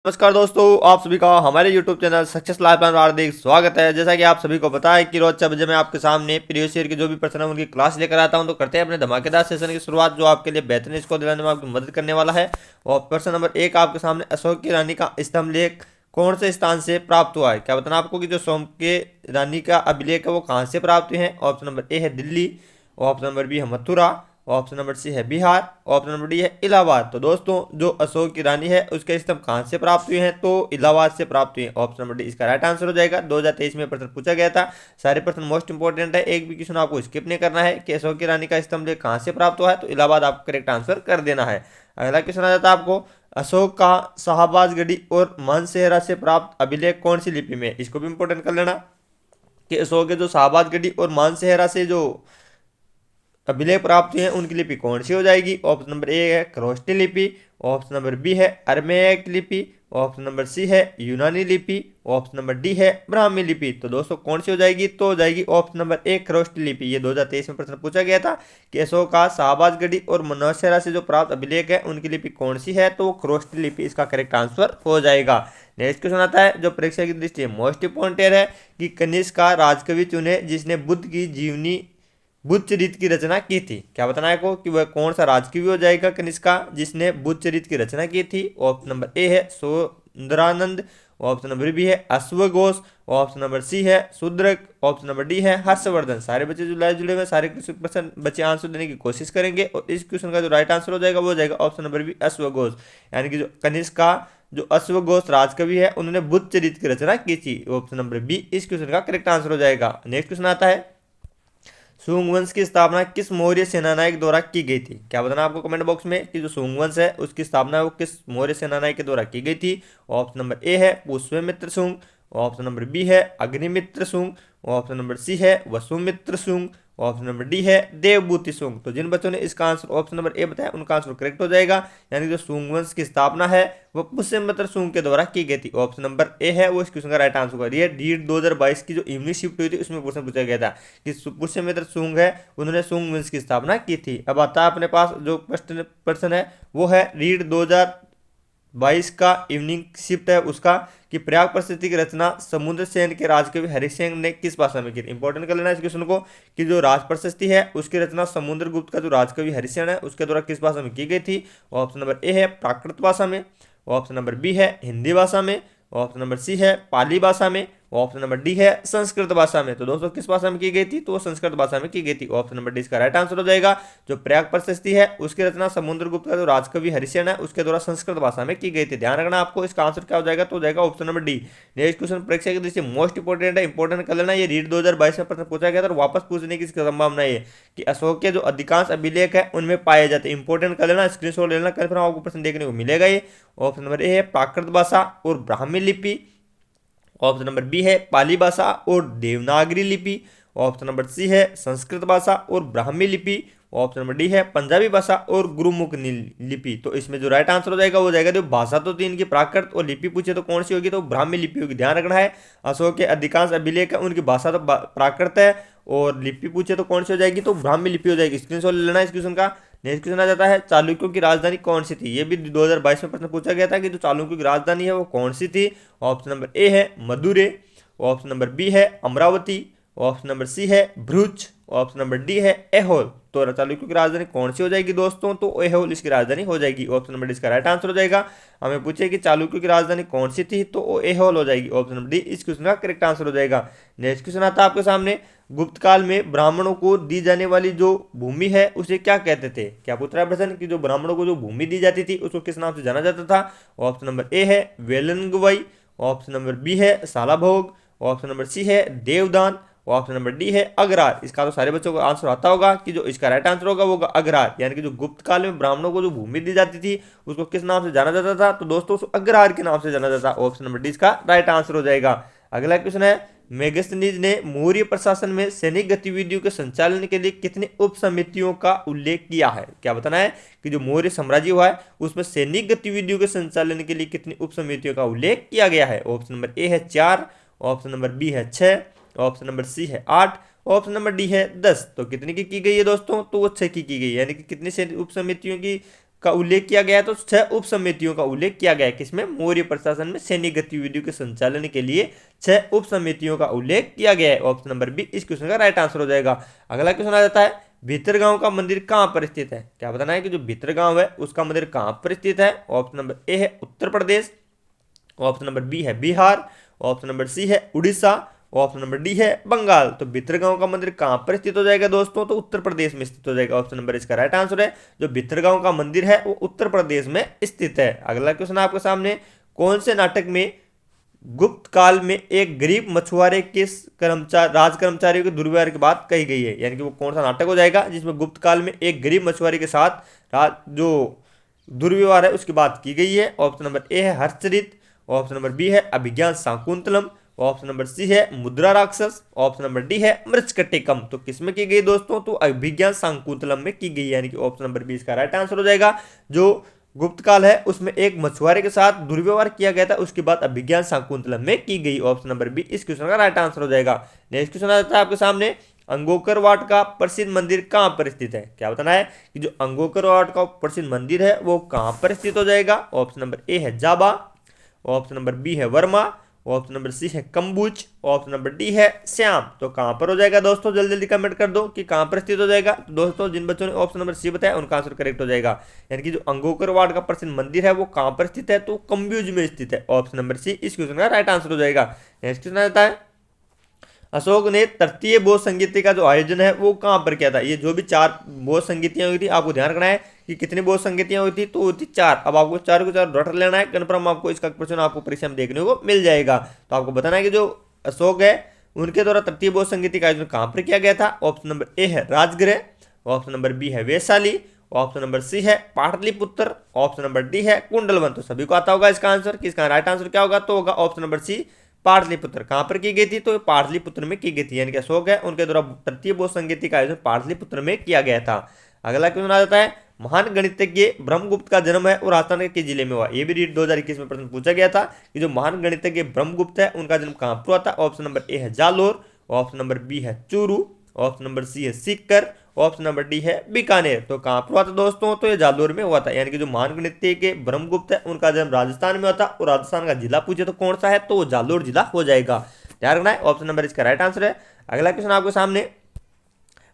नमस्कार दोस्तों, आप सभी का हमारे YouTube channel success life plan में हार्दिक स्वागत है। जैसा कि आप सभी को पता है कि रोज 6 बजे मैं आपके सामने प्रीवियस ईयर के जो भी प्रश्न है उनकी क्लास लेकर आता हूं। तो करते हैं अपने धमाकेदार सेशन की शुरुआत, जो आपके लिए बेहतरीन स्कोर दिलाने में आपकी मदद करने वाला है। और प्रश्न नंबर 1 आपके सामने, अशोक की रानी का स्तंभ लेख कौन से स्थान से प्राप्त हुआ है? क्या बताना आपको कि जो सोम के रानी का अभिलेख है वो कहाँ से प्राप्त हुए हैं? ऑप्शन नंबर ए है दिल्ली, ऑप्शन नंबर बी है मथुरा, ऑप्शन नंबर सी है बिहार, ऑप्शन नंबर डी है इलाहाबाद। तो दोस्तों, जो अशोक की रानी है उसके स्तंभ कहाँ से प्राप्त हुए हैं? तो इलाहाबाद से प्राप्त हुए हैं। ऑप्शन नंबर डी इसका राइट आंसर हो जाएगा। 2023 में प्रश्न पूछा गया था। सारे प्रश्न मोस्ट इंपोर्टेंट है, एक भी क्वेश्चन आपको स्किप नहीं करना है कि अशोक की रानी का स्तंभ लेख कहाँ से प्राप्त हुआ है। तो इलाहाबाद आपको करेक्ट आंसर कर देना है। अगला क्वेश्चन आ जाता है आपको, अशोक का शाहबाजगढ़ी और मानसेहरा से प्राप्त अभिलेख कौन सी लिपि में? इसको भी इंपोर्टेंट कर लेना कि अशोक के जो शाहबाजगढ़ी और मानसेहरा से जो अभिलेख प्राप्त हुए हैं उनकी लिपि कौन सी हो जाएगी? ऑप्शन नंबर ए है खरोष्टी लिपि, ऑप्शन नंबर बी है अरमेक लिपि, ऑप्शन नंबर सी है यूनानी लिपि, ऑप्शन नंबर डी है ब्राह्मी लिपि। तो दोस्तों कौन सी हो जाएगी? तो हो जाएगी ऑप्शन नंबर ए खरोष्टी लिपि। ये 2023 में प्रश्न पूछा गया था कि अशोक का शाहबाजगढ़ी और मनोसेरा से जो प्राप्त अभिलेख है उनकी लिपि कौन सी है? तो वो खरोष्टी लिपि इसका करेक्ट आंसर हो जाएगा। नेक्स्ट क्वेश्चन आता है जो परीक्षा की दृष्टि से मोस्ट इंपोर्टेंट है कि कनिष्क का राजकवि चुने जिसने बुद्ध की जीवनी बुद्ध चरित की रचना की थी। क्या बताना है को कि वह कौन सा राजकवि हो जाएगा कनिष्का जिसने बुद्ध चरित की रचना की थी? ऑप्शन नंबर ए है सुंदरानंद, ऑप्शन नंबर बी है अश्वघोष, ऑप्शन नंबर सी है शूद्रक, ऑप्शन नंबर डी है हर्षवर्धन। सारे बच्चे जो लाइव जुड़े हुए सारे क्वेश्चन बच्चे आंसर देने की कोशिश करेंगे और इस क्वेश्चन का जो राइट आंसर हो जाएगा वो हो जाएगा ऑप्शन नंबर बी अश्वघोष। यानी कि जो कनिष्का जो अश्वघोष राजकवि है उन्होंने बुद्ध चरित की रचना की थी। ऑप्शन नंबर बी इस क्वेश्चन का करेक्ट आंसर हो जाएगा। नेक्स्ट क्वेश्चन आता है, सुंग वंश की स्थापना किस मौर्य सेनानायक द्वारा की गई थी? क्या बताना आपको कमेंट बॉक्स में कि जो सुंग वंश है उसकी स्थापना वो किस मौर्य सेनानायक के द्वारा की गई थी? ऑप्शन नंबर ए है पुष्यमित्र सुंग, ऑप्शन नंबर बी है अग्निमित्र सुंग, ऑप्शन नंबर सी है वसुमित्र सुंग, ऑप्शन नंबर डी है देवभूति सुंग। तो जिन बच्चों ने इसका आंसर ऑप्शन नंबर ए बताया उनका आंसर करेक्ट हो जाएगा। यानी जो सुंग वंश की स्थापना है वो पुष्यमित्र सुंग के द्वारा की गई थी। ऑप्शन नंबर ए है वो इस क्वेश्चन का राइट आंसर होगा। ये नीट 2022 की जो इवनिंग शिफ्ट हुई थी उसमें क्वेश्चन पूछा गया था कि पुष्यमित्र सुंग है उन्होंने सुंग वंश की स्थापना की थी। अब आता है अपने पास जो प्रश्न है वो है रीड 2022 का इवनिंग शिफ्ट है उसका कि प्रयाग प्रसिद्धि की रचना समुद्र सेन के राजकवि हरिसेन ने किस भाषा में की? इंपॉर्टेंट कर लेना इस क्वेश्चन को कि जो राज प्रशस्ति है उसकी रचना समुद्रगुप्त का जो राजकवि हरिसेन है उसके द्वारा किस भाषा में की गई थी? ऑप्शन नंबर ए है प्राकृत भाषा में, ऑप्शन नंबर बी है हिंदी भाषा में, ऑप्शन नंबर सी है पाली भाषा में, ऑप्शन नंबर डी है संस्कृत भाषा में। तो दोस्तों किस भाषा में की गई थी? तो वो संस्कृत भाषा में की गई थी। ऑप्शन नंबर डी इसका राइट आंसर हो जाएगा। जो प्रयाग प्रशस्ति है उसकी रचना समुद्रगुप्त का जो राजकवि हरिसेन है उसके द्वारा संस्कृत भाषा में की गई थी। ध्यान रखना आपको इसका आंसर क्या हो जाएगा? तो हो जाएगा option number D. Next question परीक्षा की दृष्टि मोस्ट इंपोर्टेंट है, इंपोर्टेंट कर लेना। ये रीड 2022 में प्रश्न पूछा गया था और वापस पूछने की संभावना है कि अशोक के जो अधिकांश अभिलेख है उनमें पाए जाते हैं। इंपोर्टेंट कर लेना, स्क्रीनशॉट ले लेना, कल फिर आपको प्रश्न देखने को मिलेगा। ये ऑप्शन नंबर ए है प्राकृत भाषा और ब्राह्मी लिपि, ऑप्शन नंबर बी है पाली भाषा और देवनागरी लिपि, ऑप्शन नंबर सी है संस्कृत भाषा और ब्राह्मी लिपि, ऑप्शन नंबर डी है पंजाबी भाषा और गुरुमुख लिपि। तो इसमें जो राइट आंसर हो जाएगा वो हो जाएगा, जो भाषा तो तीन की प्राकृत और लिपि पूछे तो कौन सी होगी? तो ब्राह्मी लिपि होगी। ध्यान रखना है अशोक के अधिकांश अभिलेख है उनकी भाषा तो प्राकृत है और लिपि पूछे तो कौन सी हो जाएगी? तो ब्राह्मी लिपि हो जाएगी। स्क्रीनशॉट ले लेना इस क्वेश्चन का। नेक्स्ट क्वेश्चन आ जाता है चालुक्यों की राजधानी कौन सी थी? ये भी 2022 में प्रश्न पूछा गया था कि जो चालुक्यों की राजधानी है वो कौन सी थी? ऑप्शन नंबर ए है मदुरै, ऑप्शन नंबर बी है अमरावती, ऑप्शन नंबर सी है भ्रुच, ऑप्शन नंबर डी है एहोल। तो चालुक्यों की राजधानी कौन सी हो जाएगी दोस्तों? तो एहोल इसकी राजधानी हो जाएगी। ऑप्शन नंबर डी इसका राइट आंसर हो जाएगा। हमें पूछे कि चालुक्यों की राजधानी कौन सी थी? तो एहोल हो जाएगी। ऑप्शन नंबर डी इस क्वेश्चन का करेक्ट आंसर हो जाएगा। नेक्स्ट क्वेश्चन आता है आपके सामने, गुप्त काल में ब्राह्मणों को दी जाने वाली जो भूमि है उसे क्या कहते थे? क्या पूछ रहा है प्रश्न कि जो ब्राह्मणों को जो भूमि दी जाती थी उसको किस नाम से जाना जाता था? ऑप्शन नंबर ए है वेलनगवई, ऑप्शन नंबर बी है सालाभोग, ऑप्शन नंबर सी है देवदान, ऑप्शन नंबर डी है अग्रहार। इसका तो सारे बच्चों को आंसर आता होगा कि जो इसका राइट आंसर होगा वो होगा अग्रहार। यानी कि जो गुप्त काल में ब्राह्मणों को जो भूमि दी जाती थी उसको किस नाम से जाना जाता था? तो दोस्तों उसको अग्रहार के नाम से जाना जाता। ऑप्शन नंबर डी इसका राइट आंसर हो जाएगा। अगला क्वेश्चन है, मेगस्थनीज ने मौर्य प्रशासन में सैनिक गतिविधियों के संचालन के लिए कितनी उप समितियों का उल्लेख किया है? क्या बताना है कि जो मौर्य साम्राज्य हुआ है उसमें सैनिक गतिविधियों के संचालन के लिए कितनी उप समितियों का उल्लेख किया गया है? ऑप्शन नंबर ए है 4, ऑप्शन नंबर बी है 6, ऑप्शन नंबर सी है 8, ऑप्शन नंबर डी है 10। तो कितनी की गई है दोस्तों? तो वो 6 की गई। यानी कि कितनी उप समितियों की का उल्लेख किया गया है, तो 6 उप समितियों का उल्लेख किया गया है। किसमें? मौर्य प्रशासन में सैन्य गतिविधियों के संचालन के लिए 6 उप समितियों का उल्लेख किया गया है। ऑप्शन नंबर बी इस क्वेश्चन का राइट आंसर हो जाएगा। अगला क्वेश्चन आ जाता है, भीतरगांव का मंदिर कहां पर स्थित है? क्या बताना है कि जो भीतरगांव है उसका मंदिर कहां पर स्थित है? ऑप्शन नंबर ए है Uttar Pradesh, option number B है बिहार, ऑप्शन नंबर सी है उड़ीसा, ऑप्शन नंबर डी है बंगाल। तो भीतरगांव का मंदिर कहां पर स्थित हो जाएगा दोस्तों? तो उत्तर प्रदेश में स्थित हो जाएगा। ऑप्शन नंबर इसका राइट आंसर है। जो भीतरगांव का मंदिर है वो उत्तर प्रदेश में स्थित है। अगला क्वेश्चन आपके सामने, कौन से नाटक में गुप्त काल में एक गरीब मछुआरे के राज कर्मचारियों के दुर्व्यवहार की बात कही गई है? यानी कि वो कौन सा नाटक हो जाएगा जिसमें गुप्त काल में एक गरीब मछुआरे के साथ जो दुर्व्यवहार है उसकी बात की गई है? ऑप्शन नंबर ए है हर्षचरित, ऑप्शन नंबर बी है अभिज्ञान शाकुंतलम, ऑप्शन नंबर सी है मुद्रा राक्षस, ऑप्शन नंबर डी है मृच्छकटिकम। तो किसमें की गई दोस्तों? तो अभिज्ञान शाकुंतलम में की गई, यानी कि ऑप्शन नंबर बी इसका राइट आंसर हो जाएगा। जो गुप्त काल है उसमें एक मछुआरे के साथ दुर्व्यवहार किया गया था, उसकी बात अभिज्ञान शाकुंतलम में की गई। ऑप्शन नंबर बी इस क्वेश्चन का राइट आंसर हो जाएगा। नेक्स्ट क्वेश्चन आ जाता है आपके सामने, अंगोकर वाट का प्रसिद्ध मंदिर कहां पर स्थित है? क्या बताना है कि जो अंगोकर वाट का प्रसिद्ध मंदिर है वो कहां पर स्थित हो जाएगा? ऑप्शन नंबर ए है जाबा, ऑप्शन नंबर बी है वर्मा, ऑप्शन नंबर सी है कम्बुज, ऑप्शन नंबर डी है श्याम। तो कहां पर हो जाएगा दोस्तों? जल्दी जल्दी कमेंट कर दो कि कहां पर स्थित हो जाएगा। तो दोस्तों जिन बच्चों ने ऑप्शन नंबर सी बताया उनका आंसर करेक्ट हो जाएगा। यानी कि जो अंगोकर वाट का प्रसिद्ध मंदिर है वो कहां पर स्थित है? तो कम्बुज में स्थित है। ऑप्शन नंबर सी इस क्वेश्चन का राइट आंसर हो जाएगा। नेक्स्ट क्वेश्चन आता है, अशोक ने तृतीय बोध संगीति का जो आयोजन है वो कहां पर किया था? ये जो भी 4 बोध संगीतियां हुई थी, आपको ध्यान रखना है कि कितनी बोध संगीतियां हुई थी, तो हुई थी 4। अब आपको 4 को 4 रट लेना है, कन्फर्म आपको इसका क्वेश्चन आपको परीक्षा में देखने को मिल जाएगा। तो आपको बताना है कि जो अशोक है उनके द्वारा तृतीय बोध संगीति का आयोजन कहां पर किया गया था? ऑप्शन नंबर ए है राजगृह, ऑप्शन नंबर बी है वैशाली, ऑप्शन नंबर सी है पाटलिपुत्र, ऑप्शन नंबर डी है कुंडलवन। तो सभी को आता होगा इसका आंसर कि इसका राइट आंसर क्या होगा? तो होगा ऑप्शन नंबर सी पाटलिपुत्र। कहां पर की गई थी? तो पाटलिपुत्र में की गई थी। यानी कि अशोक है उनके द्वारा तृतीय बोध संगीति का आयोजन पाटलिपुत्र में किया गया था। अगला क्वेश्चन आ जाता है, महान गणितज्ञ ब्रह्मगुप्त का जन्म है वो राजस्थान के किस जिले में हुआ? ये भी रीट 2021 में प्रश्न पूछा गया था कि जो महान गणितज्ञ ब्रह्मगुप्त है उनका जन्म कहां पर हुआ था? ऑप्शन नंबर ए है जालोर, ऑप्शन नंबर बी है चूरू, ऑप्शन नंबर सी है सीकर, ऑप्शन नंबर डी है बीकानेर। तो कहां पर हुआ था दोस्तों? तो ये जालोर में हुआ था। यानी कि जो महान गणितज्ञ के ब्रह्मगुप्त है उनका जन्म राजस्थान में हुआ था, और राजस्थान का जिला पूछे तो कौन सा है? तो वो जालोर जिला हो जाएगा। ध्यान रखना है, ऑप्शन नंबर इसका राइट आंसर है। अगला क्वेश्चन आपके सामने,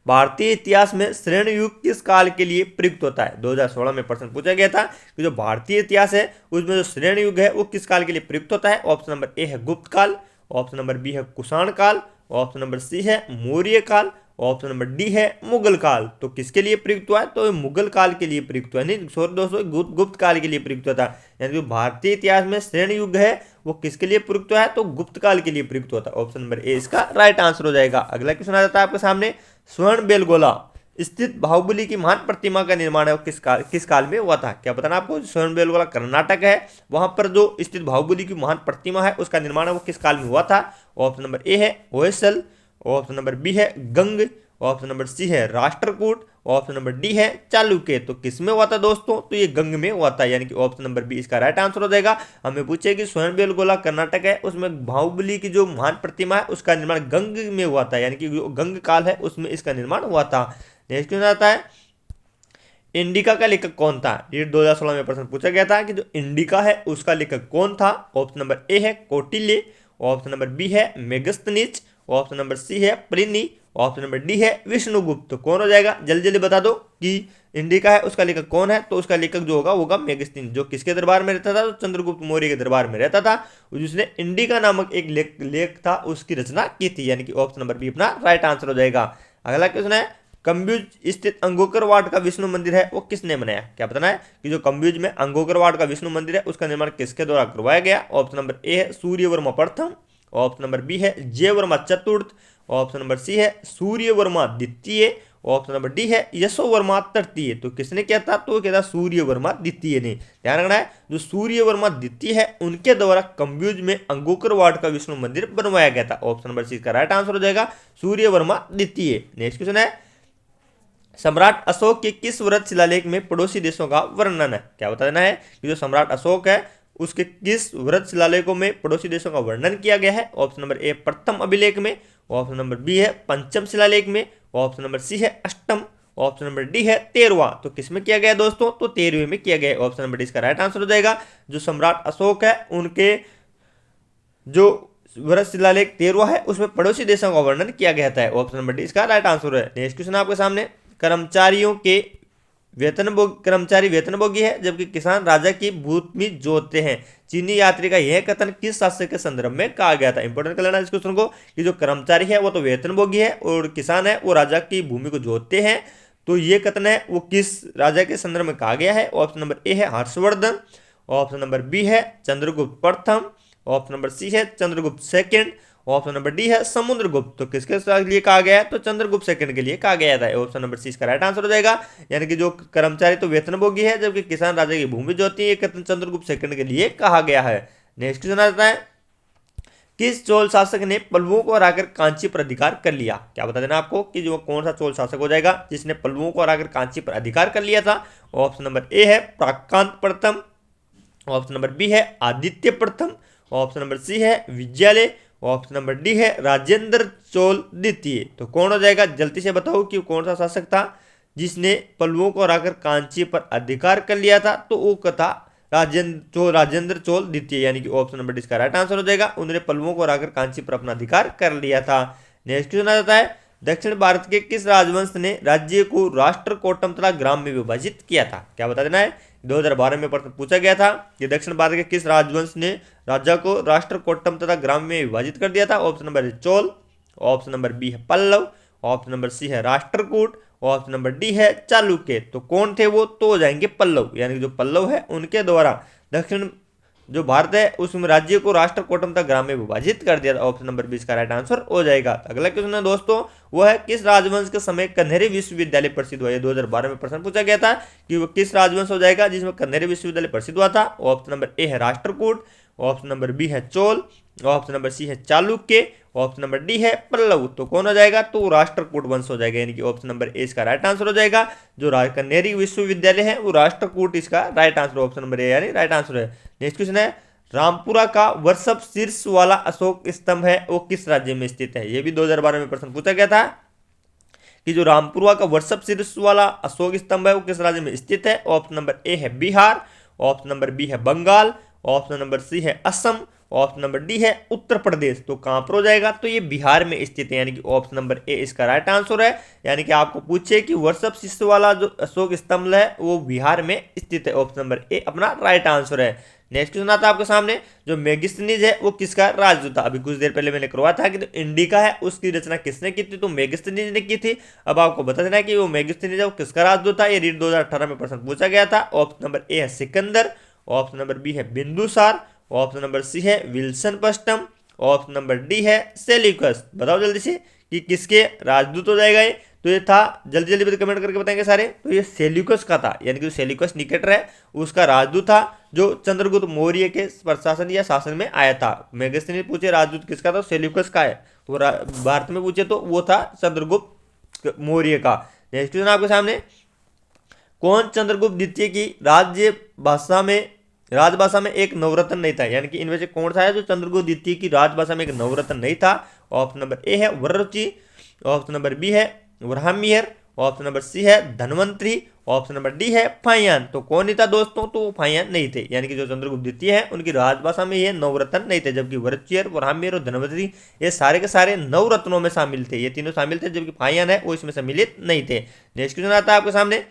भारतीय इतिहास में श्रेणी युग किस काल के लिए प्रयुक्त होता है? 2016 में प्रश्न पूछा गया था कि जो भारतीय इतिहास है उसमें जो श्रेणी युग है वो किस काल के लिए प्रयुक्त होता है? ऑप्शन नंबर ए है गुप्त काल, ऑप्शन नंबर बी है कुषाण काल, ऑप्शन नंबर सी है मौर्य काल, ऑप्शन नंबर डी है मुगल काल। तो किसके लिए प्रयुक्त हुआ है? तो मुगल काल के लिए प्रयुक्त हुआ है, नहीं सॉरी दोस्तों, गुप्त काल के लिए प्रयुक्त हुआ था। यानी कि भारतीय इतिहास में श्रेणी युग है वो किसके लिए प्रयुक्त हुआ है? तो गुप्त काल के लिए प्रयुक्त हुआ था। ऑप्शन नंबर ए इसका राइट आंसर हो जाएगा। अगला क्वेश्चन आ जाता है आपके सामने, स्वर्ण बेलगोला स्थित बाहुबली की महान प्रतिमा का निर्माण है वो किस काल में हुआ था? क्या बताना आपको? स्वर्ण बेलगोला कर्नाटक है, वहां पर जो स्थित बाहुबली की महान प्रतिमा है उसका निर्माण है वो किस काल में हुआ था? ऑप्शन नंबर ए है होयसल, ऑप्शन नंबर बी है गंग, ऑप्शन नंबर सी है राष्ट्रकूट, ऑप्शन नंबर डी है चालुक्य। तो किस में हुआ था दोस्तों? तो ये गंग में हुआ था। यानी कि ऑप्शन नंबर बी इसका राइट आंसर हो जाएगा। हमें पूछे कि स्वर्ण बेलगोला कर्नाटक है, उसमें बाहुबली की जो महान प्रतिमा है उसका निर्माण गंग में हुआ था, यानी कि जो गंग काल है उसमें इसका निर्माण हुआ था। नेक्स्ट क्वेश्चन आता है, इंडिका का लेखक कौन था? ये 2016 में प्रश्न पूछा गया था कि जो इंडिका है उसका लेखक कौन था? ऑप्शन नंबर ए है कौटिल्य, ऑप्शन नंबर बी है मेगस्थनीज, ऑप्शन नंबर सी है प्लिनी, ऑप्शन नंबर डी है विष्णुगुप्त। तो कौन हो जाएगा? जल्दी जल्दी बता दो कि इंडिका है उसका लेखक कौन है? तो उसका लेखक जो होगा मेगस्थनीज, जो किसके दरबार में रहता था? तो चंद्रगुप्त मौर्य के दरबार में रहता था, जिसने इंडिका नामक एक लेख था उसकी रचना की थी। यानी कि ऑप्शन नंबर बी अपना राइट आंसर हो जाएगा। अगला क्वेश्चन है, कम्ब्यूज स्थित अंगोकर वाट का विष्णु मंदिर है वो किसने बनाया? क्या बताना है कि जो कम्ब्यूज में अंगोकर वाट का विष्णु मंदिर है उसका निर्माण किसके द्वारा करवाया गया? ऑप्शन नंबर ए है सूर्यवर्मा प्रथम, ऑप्शन नंबर बी है जयवर्मा चतुर्थ, ऑप्शन नंबर सी है सूर्यवर्मा द्वितीय, ऑप्शन नंबर डी है यशोवर्मा तृतीय। तो किसने किया था? तो क्या था? सूर्यवर्मा द्वितीय ने। ध्यान रखना है, जो सूर्यवर्मा द्वितीय है उनके द्वारा कम्ब्यूज में अंगोकर वाट का विष्णु मंदिर बनवाया गया था। ऑप्शन नंबर सी का राइट आंसर हो जाएगा, सूर्यवर्मा द्वितीय। नेक्स्ट क्वेश्चन है, सम्राट अशोक के किस व्रत शिलालेख में पड़ोसी देशों का वर्णन है? क्या बता देना है कि जो सम्राट अशोक है उसके किस व्रत शिलालेखों में पड़ोसी देशों का वर्णन किया गया है? ऑप्शन नंबर ए प्रथम अभिलेख में, ऑप्शन नंबर बी है पंचम शिलालेख में, ऑप्शन नंबर सी है अष्टम, ऑप्शन नंबर डी है 13वां। तो किसमें किया गया दोस्तों, तो 13वें में किया गया। ऑप्शन नंबर डी इसका राइट आंसर हो जाएगा। जो सम्राट अशोक है उनके जो वर्ष शिलालेख 13वां है उसमें पड़ोसी देशों का वर्णन किया गया था। ऑप्शन नंबर डी इसका राइट आंसर है। नेक्स्ट क्वेश्चन आपके सामने, कर्मचारी वेतनभोगी है जबकि किसान राजा की भूमि जोतते हैं। चीनी यात्री का यह कथन किस शासक के संदर्भ में कहा गया था। इंपोर्टेंट कर लेना इस क्वेश्चन को कि जो कर्मचारी है वो तो वेतनभोगी है और किसान है वो राजा की भूमि को जोतते हैं। तो ये कथन है वो किस राजा के संदर्भ में कहा गया है। ऑप्शन नंबर ए है हर्षवर्धन, ऑप्शन नंबर बी है चंद्रगुप्त प्रथम, ऑप्शन नंबर सी है Chandragupta second, option number D है समुद्रगुप्त। तो किसके लिए कहा गया है, तो चंद्रगुप्त सेकंड के लिए कहा गया था। ऑप्शन नंबर सी इसका राइट आंसर हो जाएगा। यानी कि जो कर्मचारी तो वेतनभोगी है जबकि किसान राजा की भूमि जोतती है, ये कथन चंद्रगुप्त सेकंड के लिए कहा गया है। नेक्स्ट क्वेश्चन आता है, किस चोल शासक ने पल्लवों को हराकर कांची पर अधिकार कर लिया। क्या बता देना आपको कि जो कौन सा चोल शासक हो जाएगा जिसने पल्लवों को हराकर कांची पर अधिकार कर लिया था। ऑप्शन नंबर ए है प्राक्कांत प्रथम, ऑप्शन नंबर बी है आदित्य प्रथम, ऑप्शन नंबर सी है विजयालय, ऑप्शन नंबर डी है राजेंद्र चोल द्वितीय। तो कौन हो जाएगा, जल्दी से बताओ कि कौन सा शासक था जिसने पल्लवों को हराकर कांची पर अधिकार कर लिया था। तो वो था राजेंद्र चोल द्वितीय, यानी कि ऑप्शन नंबर डी इसका राइट आंसर हो जाएगा। उन्होंने पल्लवों को हराकर कांची पर अपना अधिकार कर लिया था। नेक्स्ट क्वेश्चन आ जाता है, दक्षिण भारत के किस राजवंश ने राज्य को राष्ट्रकूटम तथा ग्राम में विभाजित किया था। क्या बता देना है, 2012 में प्रश्न पूछा गया था कि दक्षिण भारत के किस राजवंश ने राज्य को राष्ट्रकूटम तथा ग्राम में विभाजित कर दिया था। Option number Chola, option number B है पल्लव, ऑप्शन नंबर सी है राष्ट्रकूट, ऑप्शन नंबर डी है चालुक्य। तो कौन थे वो, तो हो जाएंगे पल्लव, यानी कि जो पल्लव है उनके द्वारा दक्षिण जो भारत है उसमें राज्य को राष्ट्रकूटम तक ग्राम में विभाजित कर दिया था। ऑप्शन नंबर 20 का राइट आंसर हो जाएगा। अगला क्वेश्चन है दोस्तों, वो है किस राजवंश के समय कन्हेरी विश्वविद्यालय प्रसिद्ध हुआ। 2012 में प्रश्न पूछा गया था कि वो किस राजवंश हो जाएगा जिसमें कन्हेरी विश्वविद्यालय प्रसिद्ध हुआ था। ऑप्शन नंबर ए है राष्ट्रकूट, ऑप्शन नंबर बी है चोल, ऑप्शन नंबर सी है चालुक्य, ऑप्शन नंबर डी है पल्लव। तो कौन हो जाएगा, तो राष्ट्रकूट वंश हो जाएगा, यानी कि ऑप्शन नंबर ए इसका राइट आंसर हो जाएगा। जो कन्हेरी विश्वविद्यालय है वो राष्ट्रकूट इसका right answer, option number A यानी राइट आंसर है। नेक्स्ट क्वेश्चन है, रामपुरा का वर्षभ शीर्ष वाला अशोक स्तंभ है वो किस राज्य में स्थित है। ये भी 2012 में प्रश्न पूछा गया था कि जो रामपुरा का वर्षभ शीर्ष वाला अशोक स्तंभ है वो किस राज्य में स्थित है। ऑप्शन नंबर ए है बिहार, ऑप्शन नंबर बी है बंगाल, ऑप्शन नंबर सी है असम, ऑप्शन नंबर डी है उत्तर प्रदेश। तो कहां पर हो जाएगा, तो ये बिहार में स्थित है, यानी कि ऑप्शन नंबर ए इसका राइट आंसर है। यानी कि आपको पूछे कि वर्षभ शीर्ष वाला जो अशोक स्तंभ है वो बिहार में स्थित है। ऑप्शन नंबर ए अपना राइट आंसर है। नेक्स्ट क्वेश्चन आता है आपके सामने, जो मेगिस्तीनीज है वो किसका राजदूत था। अभी कुछ देर पहले मैंने करवाया था कि तो इंडिका है उसकी रचना किसने की थी, तो मेगिस्तीनीज ने की थी। अब आपको बता देना है कि वो मेगिस्तीनीज है वो किसका राजदूत था। ये रीड 2018 में प्रश्न पूछा गया था। ऑप्शन नंबर ए है सिकंदर, ऑप्शन नंबर बी है बिंदुसार, ऑप्शन नंबर सी है विल्सन पश्चिम, ऑप्शन नंबर डी है सेल्यूकस। बताओ जल्दी से कि किसके राजदूत हो जाएगा ये। तो ये था, जल्दी जल्दी कमेंट करके बताएंगे सारे। तो ये सेल्यूकस का था, यानी कि जो सेल्यूकस निकेटर है उसका राजदूत था जो चंद्रगुप्त मौर्य के प्रशासन या शासन में आया था। मेगस्थनी पूछे राजदूत किसका था, सेल्यूकस का है। तो भारत में पूछे तो वो था चंद्रगुप्त मौर्य का। नेक्स्ट क्वेश्चन आपके सामने, कौन चंद्रगुप्त द्वितीय की राजभाषा में एक नवरत्न नहीं था। यानी कि इनमें से कौन सा है जो चंद्रगुप्त द्वितीय की राजभाषा में एक नवरत्न नहीं था। ऑप्शन नंबर ए है वररुचि, ऑप्शन नंबर बी है वराहमिहिर, ऑप्शन नंबर सी है धनवंतरी, ऑप्शन नंबर डी है फाहियान। तो कौन नहीं था दोस्तों, तो फाहियान नहीं थे। यानी कि जो चंद्रगुप्त द्वितीय है उनकी राजभाषा में ये नवरत्न नहीं थे, जबकि वररुचिर, वराहमिहिर और धनवंतरी ये सारे के सारे नवरत्नों में शामिल थे। ये तीनों शामिल थे, जबकि फाहियान है वो इसमें सम्मिलित नहीं थे। नेक्स्ट क्वेश्चन आता है आपके सामने,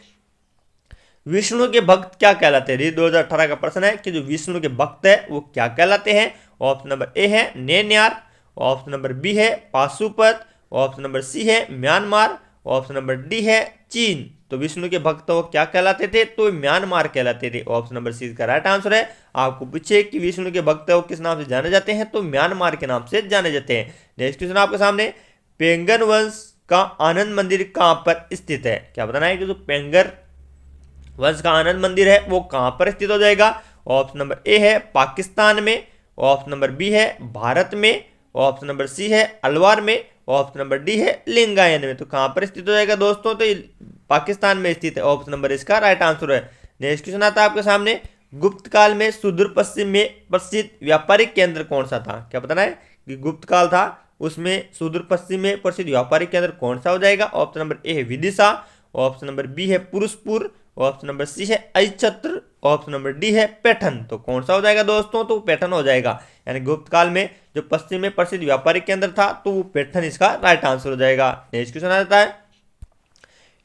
विष्णु के भक्त क्या कहलाते हैं। ये 2018 का प्रश्न है कि जो विष्णु के भक्त है वो क्या कहलाते हैं। ऑप्शन नंबर ए है नेन्यार, ऑप्शन नंबर बी है पाशुपत, ऑप्शन नंबर सी है म्यांमार, ऑप्शन नंबर डी है चीन। तो विष्णु के भक्त वो क्या कहलाते थे, तो म्यांमार कहलाते थे। ऑप्शन नंबर सी का राइट आंसर है। आपको पूछे कि विष्णु के भक्त वो किस नाम से जाने जाते हैं, तो म्यांमार के नाम से जाने जाते हैं। नेक्स्ट क्वेश्चन आपके सामने, पेंगन वंश का आनंद मंदिर कहां पर स्थित है। क्या बताना है कि जो पेंगर वंश का आनंद मंदिर है वो कहां पर स्थित हो जाएगा। ऑप्शन नंबर ए है पाकिस्तान में, ऑप्शन नंबर बी है भारत में, ऑप्शन नंबर सी है अलवार में, ऑप्शन नंबर डी है लिंगायत में। तो कहां पर स्थित हो जाएगा दोस्तों, तो पाकिस्तान में स्थित है। ऑप्शन नंबर इसका राइट आंसर है। नेक्स्ट क्वेश्चन आता है आपके सामने, गुप्त काल में सुदूर पश्चिम में प्रसिद्ध व्यापारिक केंद्र कौन सा था। क्या बताना है कि गुप्त काल था उसमें सुदूर पश्चिम में प्रसिद्ध व्यापारिक केंद्र कौन सा हो जाएगा। ऑप्शन नंबर ए है विदिशा, ऑप्शन नंबर बी है पुरुषपुर, ऑप्शन नंबर सी है अहिछत्र, ऑप्शन नंबर डी है पैठन। तो कौन सा हो जाएगा दोस्तों? तो पैठन हो जाएगा। यानी गुप्त काल में जो पश्चिम में प्रसिद्ध व्यापारिक केंद्र था तो वो पैठन इसका राइट आंसर हो जाएगा। नेक्स्ट क्वेश्चन आ जाता है,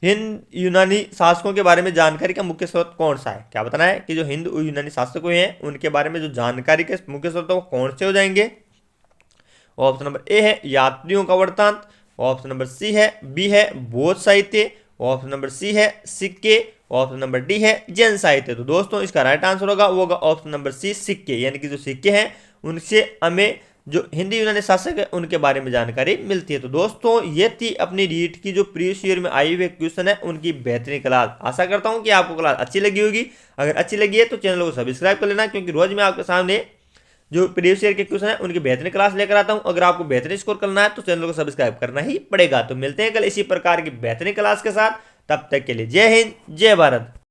हिंद यूनानी शासकों के बारे में जानकारी का मुख्य स्रोत कौन सा है? क्या बताना है कि जो हिंद यूनानी शासक हुए हैं उनके बारे में जो जानकारी के मुख्य स्रोत वो कौन से हो जाएंगे? ऑप्शन नंबर ए है यात्रियों का वृत्तांत, ऑप्शन नंबर सी है बी है बौद्ध साहित्य, ऑप्शन नंबर सी है सिक्के, ऑप्शन नंबर डी है जैन साहित्य। तो दोस्तों इसका राइट आंसर होगा वो होगा ऑप्शन नंबर सी सिक्के। यानी कि जो सिक्के हैं उनसे हमें जो हिंदी यूनानी शासक है उनके बारे में जानकारी मिलती है। तो दोस्तों ये थी अपनी रीट की जो प्रीवियस ईयर में आई हुए क्वेश्चन है उनकी बेहतरीन क्लास। आशा करता हूं कि आपको क्लास अच्छी लगी होगी। अगर अच्छी लगी है तो चैनल को सब्सक्राइब कर लेना, क्योंकि रोज मैं आपके सामने जो प्रीवियस ईयर के क्वेश्चन है उनकी बेहतरीन क्लास लेकर आता हूं। अगर आपको बेहतरीन स्कोर करना है तो चैनल को सब्सक्राइब करना ही पड़ेगा। तो मिलते हैं कल इसी प्रकार की बेहतरीन क्लास के साथ। तब तक के लिए जय हिंद, जय भारत।